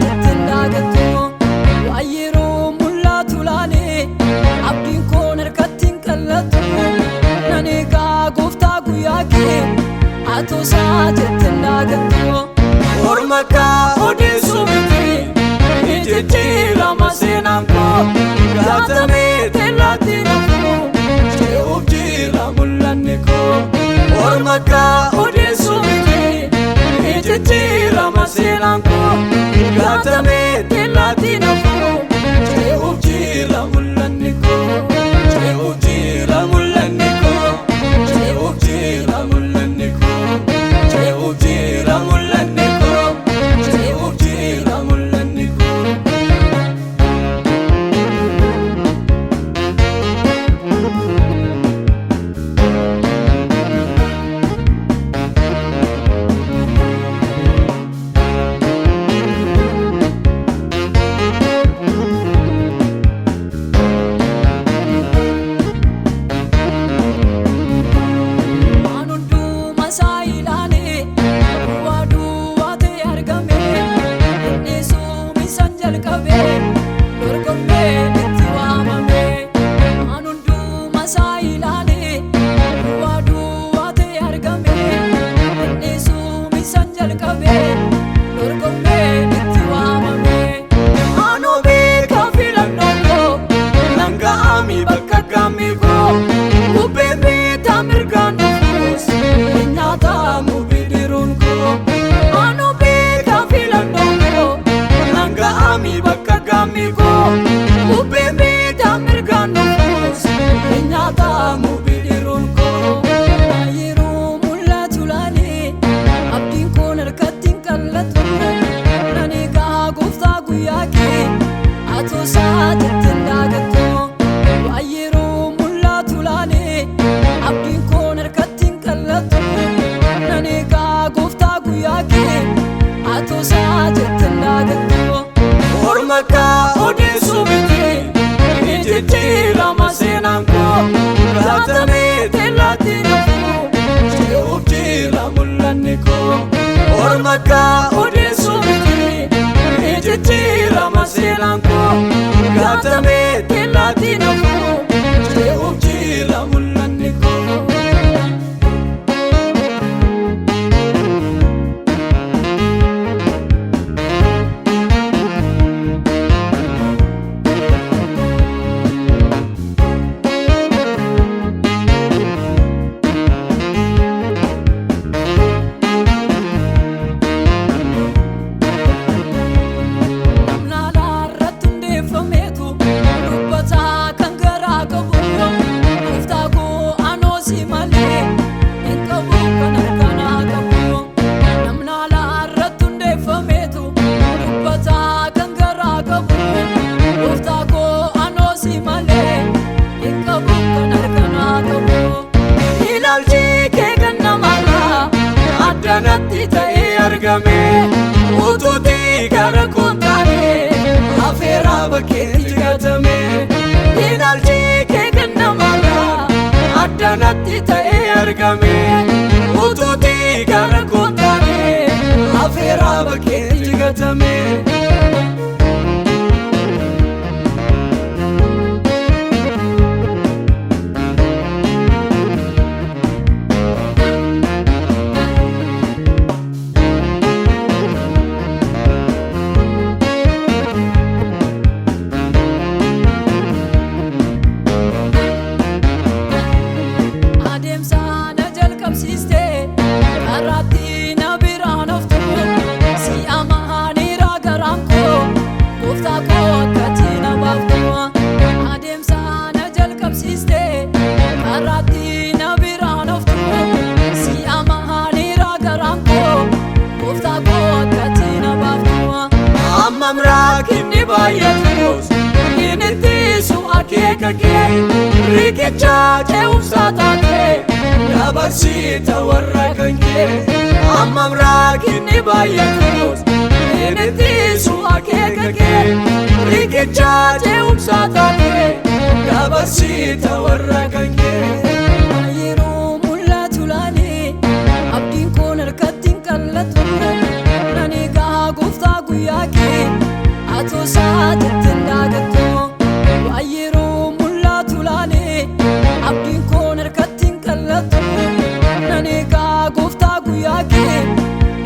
jettendagattu waayiroo mul'atu laalee abdiin koon harkatti hin qal'atu nan eegaa gooftaa guyyaa kee atoosaa jettendagattu orma kaa odeessuu miti jijjiirama seenaan koo gaatamee teellaatti nafu ce'uuf jira mul'anni koo orma kaa odeessuu miti jijjiirama seenaan koo gaatamee teellaatti nafu ce'uuf jira mul'anni koo ce'uuf jira mul'anni koo ce'uuf jira mul'anni koo ce'uuf jira mul'anni koo ce'uuf jira mul'anni koo. Orma kaa odeessuu miti jijjiirama seenaan koo gaatamee teellaatti nafu ce'uuf jira mul'anni koo. Natti ta'ee argame utuutii gara kontaane afeeraa bakkeetti gatame ilaalchi kee kan namarraa adda natti ta'ee argame utuutii gara kontaane afeeraa bakkeetti gatame. Amrakinni baay'atus inni su akeeka kee riqicha ce'umsa taatee dabarsita warra kan kee. Amrakinni baay'atus inni su akeeka kee riqicha ce'umsa taatee dabarsita warra kan kee. Waayiroo mul'atu laalee abdiin koon harkatti hin qal'atu nan eegaa gooftaa guyyaa kee.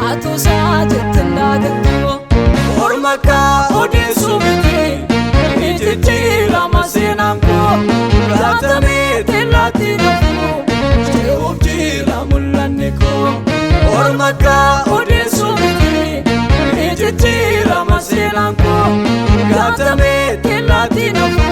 atu sajetna gatto ormaka odesu miti ijjira masenanko gatame telati nafu jeubjira mullaniko ormaka odesu miti ijjira masenanko gatame telati nafu